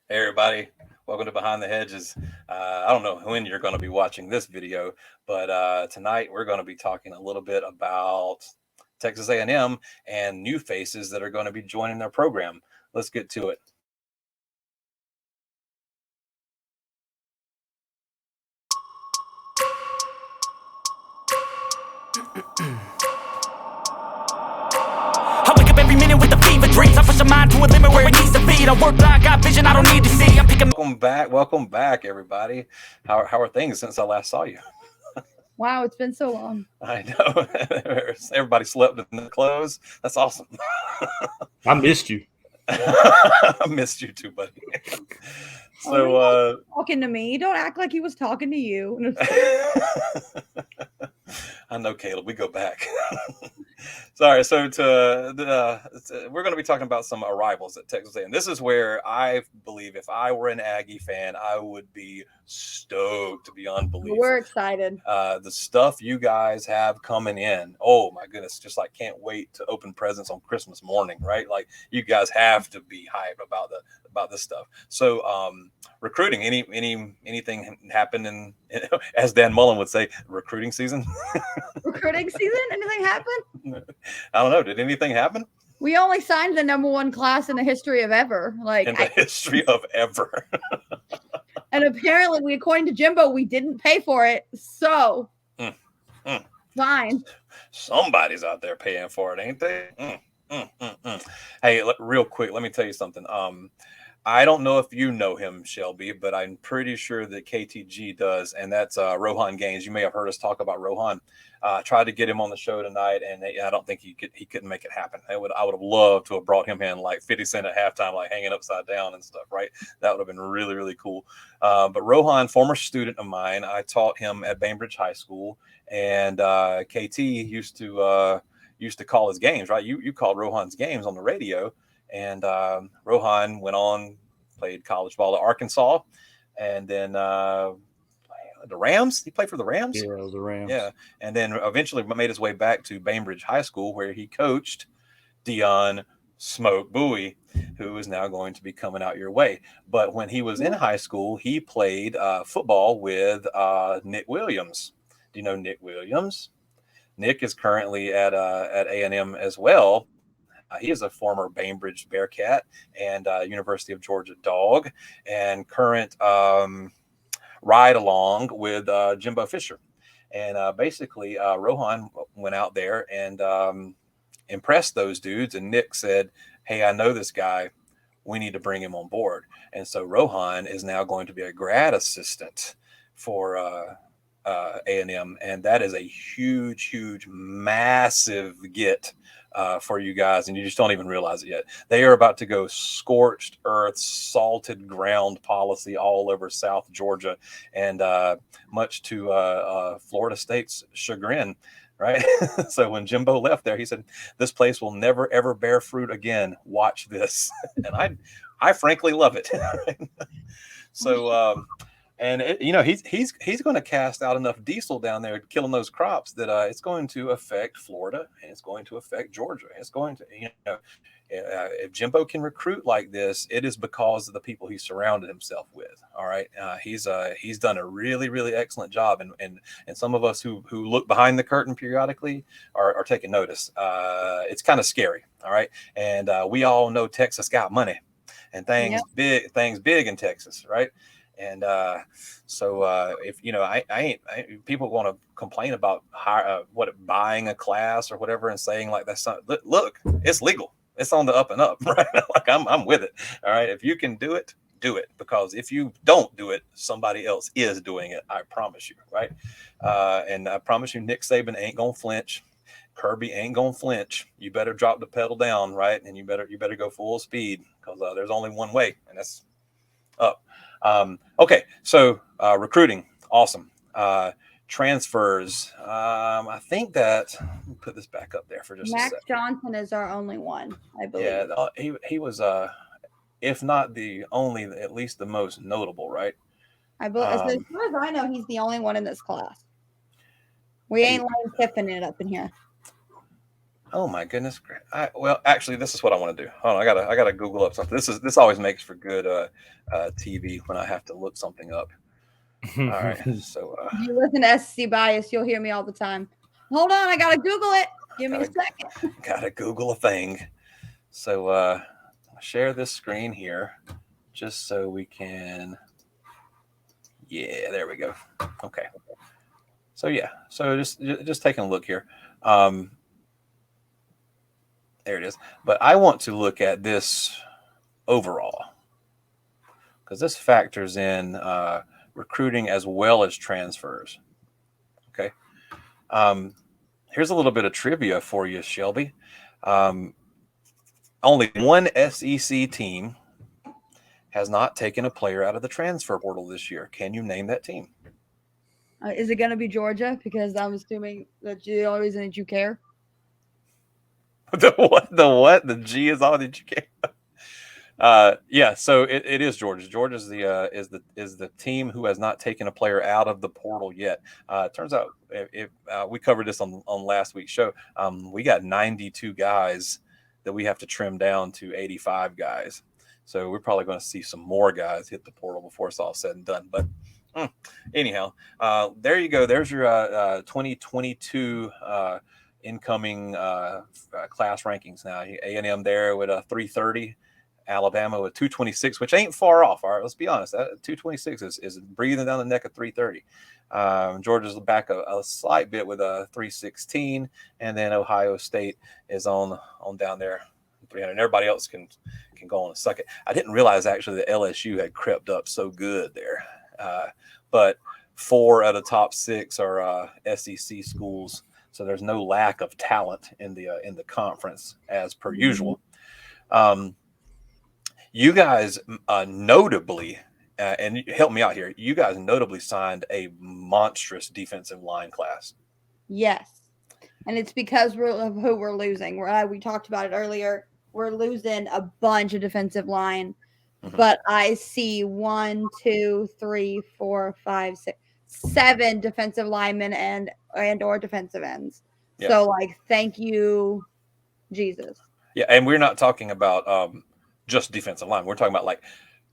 Hey everybody, welcome to Behind the Hedges. I don't know when you're going to be watching this video, but tonight we're going to be talking a little bit about Texas A&M and new faces that are going to be joining their program. Let's get to it. I wake up every minute with the fever dreams. I push my mind to a limit where it needs to be. I work blind, got vision I don't need to see. I'm picking. Welcome back, everybody. How are things since I last saw you? Wow, it's been so long. I know everybody slept in the clothes. That's awesome. I missed you. I missed you too, buddy. Talking to me. Don't act like he was talking to you. I know, Kaleb. We go back. Sorry. So we're going to be talking about some arrivals at Texas A&M. This is where I believe if I were an Aggie fan, I would be stoked beyond belief. We're excited. The stuff you guys have coming in. Oh my goodness! Just like can't wait to open presents on Christmas morning, right? Like you guys have to be hyped about this stuff. So recruiting. Anything happened in as Dan Mullen would say, recruiting season? Recruiting season? Anything happen? I don't know. Did anything happen? We only signed the #1 class in the history of ever. History of ever. And apparently, according to Jimbo, we didn't pay for it. So, fine. Somebody's out there paying for it, ain't they? Hey, real quick, let me tell you something. I don't know if you know him, Shelbie, but I'm pretty sure that KTG does, and that's Rohan Gaines. You may have heard us talk about Rohan. Tried to get him on the show tonight, and I don't think he couldn't make it happen. I would have loved to have brought him in like 50 Cent at halftime, like hanging upside down and stuff, right? That would have been really, really cool. But Rohan, former student of mine, I taught him at Bainbridge High School, and KT used to call his games, right? You called Rohan's games on the radio. And Rohan went on, played college ball at Arkansas, and then the Rams. He played for the Rams. Yeah, it was the Rams. Yeah, and then eventually made his way back to Bainbridge High School, where he coached Dion Smoke Bowie, who is now going to be coming out your way. But when he was in high school, he played football with Nick Williams. Do you know Nick Williams? Nick is currently at A&M as well. He is a former Bainbridge Bearcat and University of Georgia Dog, and current ride along with Jimbo Fisher. And basically, Rohan went out there and impressed those dudes. And Nick said, "Hey, I know this guy. We need to bring him on board." And so Rohan is now going to be a grad assistant for A&M, and that is a huge, massive get for you guys, and you just don't even realize it yet. They are about to go scorched earth, salted ground policy all over South Georgia, and much to Florida State's chagrin. Right. So when Jimbo left there, he said, "This place will never, ever bear fruit again. Watch this." And I frankly love it. So, and he's going to cast out enough diesel down there killing those crops that it's going to affect Florida, and it's going to affect Georgia. It's going to, if Jimbo can recruit like this, it is because of the people he surrounded himself with. All right, he's done a really, really excellent job, and some of us who look behind the curtain periodically are taking notice. It's kind of scary. All right, and we all know Texas got money, and things big in Texas, right? And so if people want to complain about buying a class or whatever and saying like that's not, look, it's legal, it's on the up and up, right? Like I'm with it. All right, if you can do it, because if you don't do it, somebody else is doing it. I promise you, right? And I promise you, Nick Saban ain't gonna flinch. Kirby ain't gonna flinch. You better drop the pedal down, right? And you better go full speed, because there's only one way, and that's up. Okay, so recruiting, awesome. Transfers, I think that, let me put this back up there for just Max a second. Johnson is our only one, I believe. Yeah, he was, if not the only, at least the most notable, right? I believe, as far as I know, he's the only one in this class. We ain't letting Tiffin it up in here. Oh my goodness! Well, actually, this is what I want to do. Hold on, I gotta Google up something. This always makes for good TV when I have to look something up. All right, so If you listen to SC Bias, you'll hear me all the time. Hold on, I gotta Google it. Give me a gotta second. gotta Google a thing. So I'll share this screen here, just so we can. Yeah, there we go. Okay. So yeah, so just taking a look here. Um, there it is. But I want to look at this overall because this factors in recruiting as well as transfers. Okay. Um, here's a little bit of trivia for you, Shelby. Um, only one SEC team has not taken a player out of the transfer portal this year. Can you name that team? Is it gonna be Georgia? Because I'm assuming that's the only reason that you care. The what? The what? The G is all that you can. Yeah, so it is Georgia. Georgia's the team who has not taken a player out of the portal yet. It turns out if we covered this on last week's show, we got 92 guys that we have to trim down to 85 guys. So we're probably going to see some more guys hit the portal before it's all said and done. But anyhow, there you go. There's your 2022 incoming class rankings now. A&M there with a 330. Alabama with 226, which ain't far off. All right, let's be honest. That 226 is breathing down the neck of 330. Georgia's back a slight bit with a 316, and then Ohio State is on down there 300. And everybody else can go on and suck it. I didn't realize actually that LSU had crept up so good there, but 4 out of the top 6 are SEC schools, so there's no lack of talent in the conference as per usual. You guys notably, and help me out here, you guys notably signed a monstrous defensive line class. Yes, and it's because of who we're losing. We talked about it earlier. We're losing a bunch of defensive line, but I see 1, 2, 3, 4, 5, 6, 7 defensive linemen and or defensive ends. Yeah. So, like, thank you, Jesus. Yeah, and we're not talking about just defensive line. We're talking about like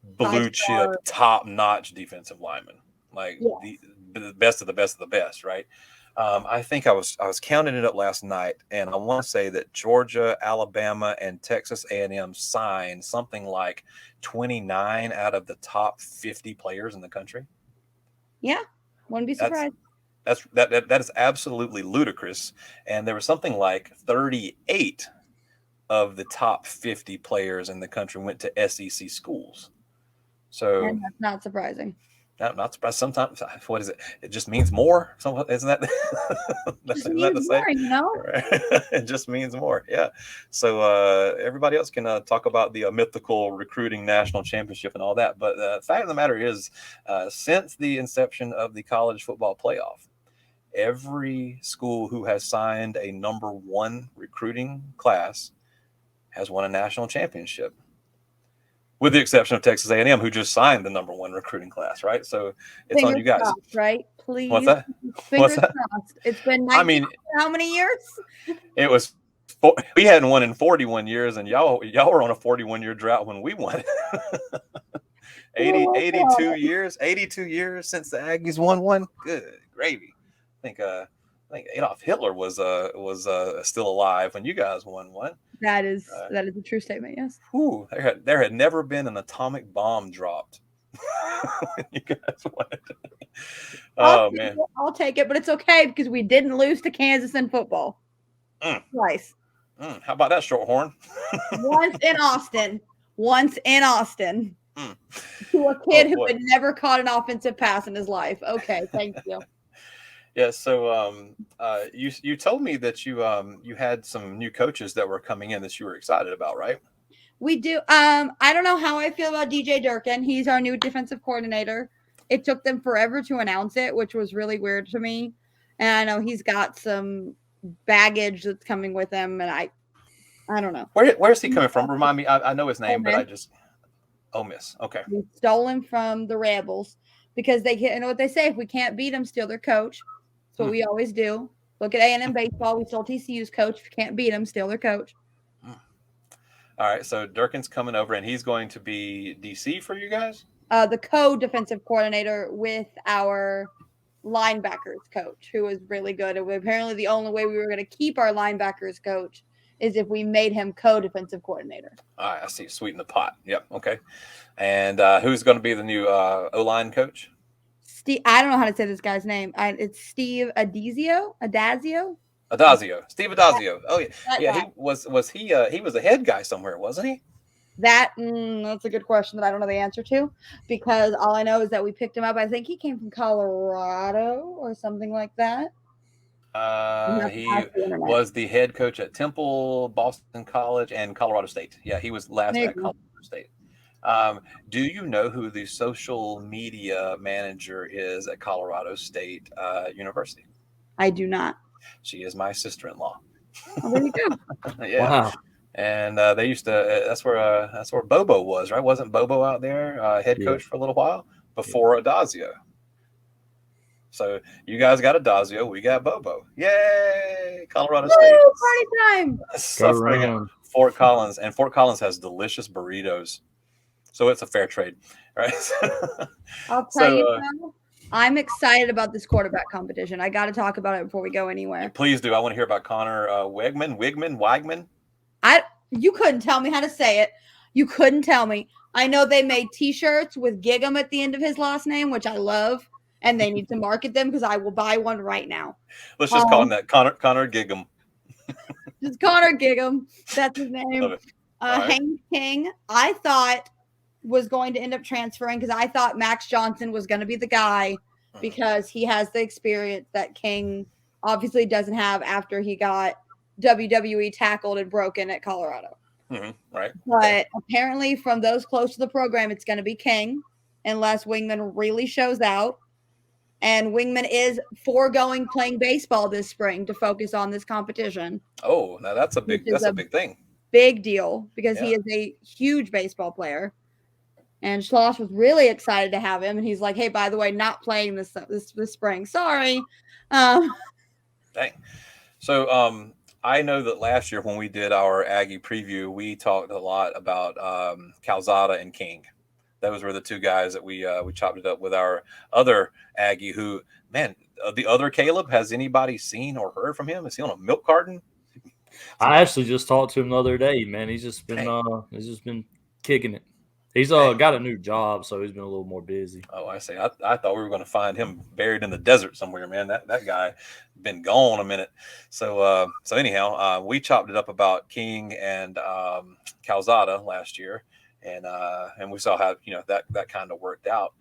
blue chip, top notch defensive linemen, like the best of the best of the best, right? I think I was counting it up last night, and I want to say that Georgia, Alabama, and Texas A&M signed something like 29 out of the top 50 players in the country. Yeah, wouldn't be surprised. That is absolutely ludicrous. And there was something like 38 of the top 50 players in the country went to SEC schools. So and that's not surprising. Not surprised. Sometimes, what is it? It just means more. Isn't that? Isn't that the same? You know? It just means more. Yeah. So everybody else can talk about the mythical recruiting national championship and all that. But the fact of the matter is, since the inception of the college football playoff, every school who has signed a number 1 recruiting class has won a national championship, with the exception of Texas A&M, who just signed the number 1 recruiting class, right? So it's Fingers on you guys, crossed, right? Please. What's that? Fingers crossed. It's been how many years? It was we hadn't won in 41 years, and y'all were on a 41-year drought when we won. 82 years since the Aggies won one. Good gravy. I think Adolf Hitler was still alive when you guys won one. That is a true statement. Yes. Ooh, there had never been an atomic bomb dropped when you guys won it. Man, I'll take it, but it's okay because we didn't lose to Kansas in football twice. How about that, Shorthorn? Once in Austin. To a kid who had never caught an offensive pass in his life. Okay, thank you. Yeah, so you told me that you had some new coaches that were coming in that you were excited about, right? We do. I don't know how I feel about DJ Durkin. He's our new defensive coordinator. It took them forever to announce it, which was really weird to me. And I know he's got some baggage that's coming with him, and I don't know. Where's he coming from? Remind me. I know his name, but I just Ole Miss. Okay. We stole him from the Rebels because they you know what they say: if we can't beat them, steal their coach. That's what we always do. Look at A&M baseball. We still TCU's coach. If you can't beat them, still their coach. All right, so Durkin's coming over, and he's going to be DC for you guys? The co-defensive coordinator with our linebackers coach, who is really good. And apparently the only way we were going to keep our linebackers coach is if we made him co-defensive coordinator. All right, I see. Sweeten the pot. Yep, okay. And who's going to be the new O-line coach? Steve, I don't know how to say this guy's name. It's Steve Adazio. Steve Adazio. Oh yeah. He was a head guy somewhere, wasn't he? That's a good question that I don't know the answer to, because all I know is that we picked him up. I think he came from Colorado or something like that. He was the head coach at Temple, Boston College, and Colorado State. Yeah, he was last at Colorado State. Do you know who the social media manager is at Colorado State University? I do not. She is my sister-in-law. Oh, there you go. Yeah. Wow. And they used to. That's where Bobo was, right? Wasn't Bobo out there head coach for a little while before Adazio? So you guys got Adazio, we got Bobo. Yay! Colorado State. Party time! Suffering at Fort Collins, and Fort Collins has delicious burritos, so it's a fair trade, right? I'll tell you now, I'm excited about this quarterback competition. I got to talk about it before we go anywhere. Please do. I want to hear about Connor Wigman. You couldn't tell me how to say it. You couldn't tell me. I know they made T-shirts with Gig'em at the end of his last name, which I love, and they need to market them because I will buy one right now. Let's just call him that, Connor Gig'em. Just Connor Gig'em. That's his name. Haynes King, I thought was going to end up transferring because I thought Max Johnson was going to be the guy because he has the experience that King obviously doesn't have after he got WWE tackled and broken at Colorado. Right. But apparently from those close to the program, it's going to be King unless Wingman really shows out. And Wingman is foregoing playing baseball this spring to focus on this competition. Oh, now that's a big thing. Big deal because he is a huge baseball player. And Schloss was really excited to have him. And he's like, hey, by the way, not playing this spring. Sorry. Dang. So I know that last year when we did our Aggie preview, we talked a lot about Calzada and King. Those were the two guys that we chopped it up with our other Aggie who, man, the other Kaleb, has anybody seen or heard from him? Is he on a milk carton? I actually just talked to him the other day, man. He's just been kicking it. He's got a new job, so he's been a little more busy. Oh, I see. I thought we were going to find him buried in the desert somewhere, man. That guy been gone a minute. So anyhow, we chopped it up about King and Calzada last year, and we saw how that kind of worked out.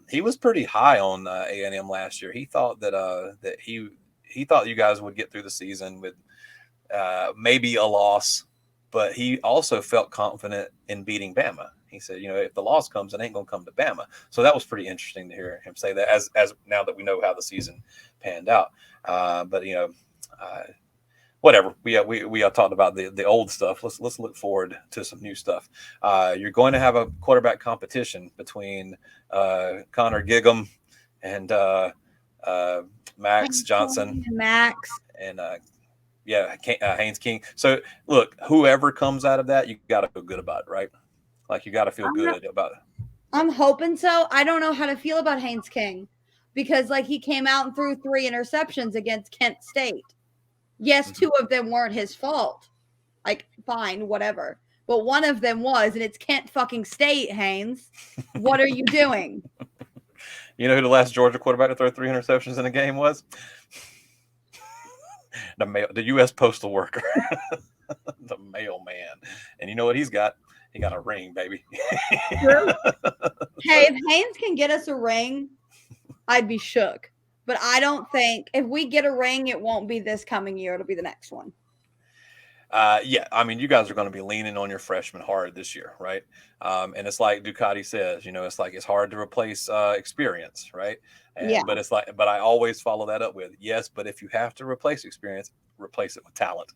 He was pretty high on A&M last year. He thought that he thought you guys would get through the season with maybe a loss, but he also felt confident in beating Bama. He said, if the loss comes, it ain't going to come to Bama. So that was pretty interesting to hear him say that as now that we know how the season panned out. But whatever. We talked about the old stuff. Let's look forward to some new stuff. You're going to have a quarterback competition between Connor Gig'em and Max Johnson. And Haynes King. So look, whoever comes out of that, you got to feel good about it, right? Like you got to feel good about it. I'm hoping so. I don't know how to feel about Haynes King because he came out and threw 3 interceptions against Kent State. Yes, 2 of them weren't his fault. Fine, whatever. But one of them was, and it's Kent fucking State, Haynes. What are you doing? You know who the last Georgia quarterback to throw 3 interceptions in a game was? The U.S. postal worker, the mailman. And you know what he's got? He got a ring, baby. Hey, if Haynes can get us a ring, I'd be shook. But I don't think if we get a ring, it won't be this coming year. It'll be the next one. Yeah, I mean, you guys are going to be leaning on your freshmen hard this year, right? And it's like Ducati says, it's hard to replace experience, right? But I always follow that up with, yes, but if you have to replace experience, replace it with talent.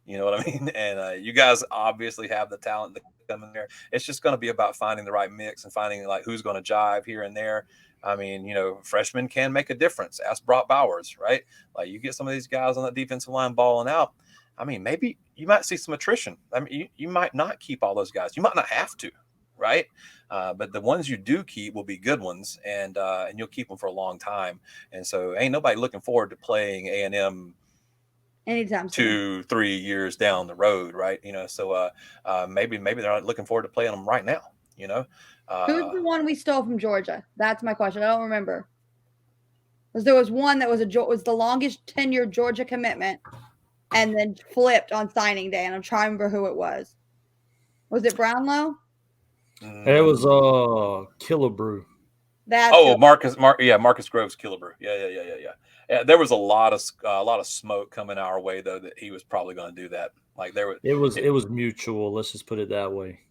You know what I mean? And you guys obviously have the talent to come in there. It's just going to be about finding the right mix and finding like who's going to jive here and there. I mean, freshmen can make a difference. Ask Brock Bowers, right? Like you get some of these guys on that defensive line balling out. I mean, maybe you might see some attrition. I mean, you might not keep all those guys. You might not have to, right? But the ones you do keep will be good ones, and you'll keep them for a long time. And so, ain't nobody looking forward to playing A&M anytime soon. 2-3 years down the road, right? So maybe they're not looking forward to playing them right now. Who's the one we stole from Georgia? That's my question. I don't remember. Because there was one that was the longest tenured Georgia commitment, and then flipped on signing day. And I'm trying to remember who it was. Was it Brownlow? It was Killebrew. Marcus Groves Killebrew. Yeah. There was a lot of smoke coming our way though that he was probably going to do that. Like it was mutual. Let's just put it that way.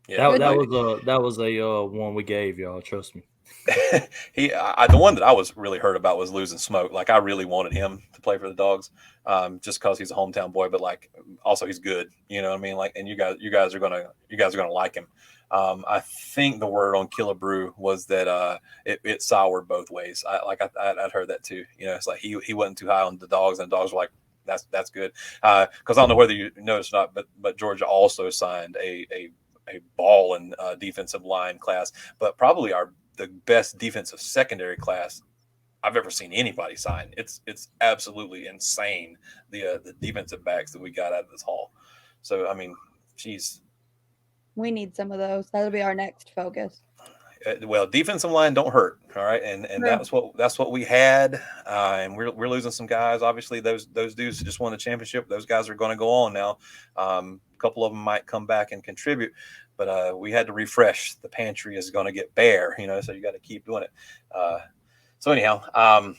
Yeah, that was a one we gave y'all. Trust me. The one that I was really hurt about was losing Smoke. Like I really wanted him to play for the Dogs, just because he's a hometown boy, but like also he's good. You know what I mean? Like, and you guys are gonna like him. I think the word on Killebrew was that it soured both ways. I'd heard that too. It's like he wasn't too high on the Dogs, and the Dogs were like, that's good. Because I don't know whether you noticed or not, but Georgia also signed a ball and defensive line class, but probably the best defensive secondary class I've ever seen anybody sign. It's absolutely insane the defensive backs that we got out of this haul. So I mean, geez, we need some of those. That'll be our next focus. Well, defensive line don't hurt, all right, and that's what we had, and we're losing some guys. Obviously, those dudes just won the championship. Those guys are going to go on now. A couple of them might come back and contribute, but we had to refresh. The pantry is going to get bare, so you got to keep doing it. So anyhow,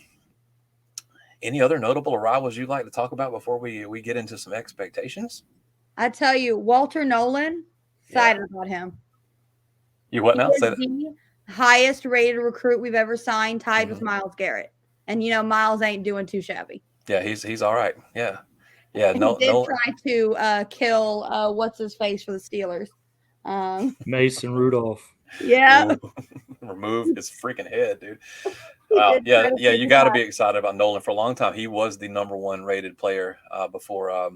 any other notable arrivals you'd like to talk about before we get into some expectations? I tell you, Walter Nolan, excited about him. You what now? Say that. The highest rated recruit we've ever signed, tied with Myles Garrett. And Myles ain't doing too shabby. Yeah, he's all right. Yeah. He did try to kill what's his face for the Steelers. Mason Rudolph. Yeah. Remove his freaking head, dude. Yeah. You got to be excited about Nolan for a long time. He was the number one rated player before.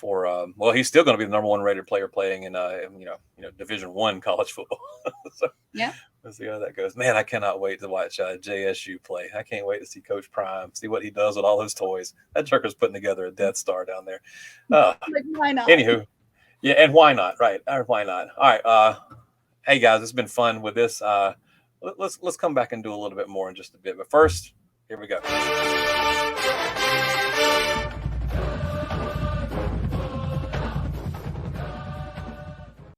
Well, he's still going to be the number one rated player playing in Division I college football. So, yeah, we'll see how that goes. Man, I cannot wait to watch JSU play. I can't wait to see Coach Prime, see what he does with all those toys. That jerker's putting together a Death Star down there. Why not? Anywho, yeah, and why not? Right? Why not? All right. Hey guys, it's been fun with this. Let's come back and do a little bit more in just a bit. But first, here we go.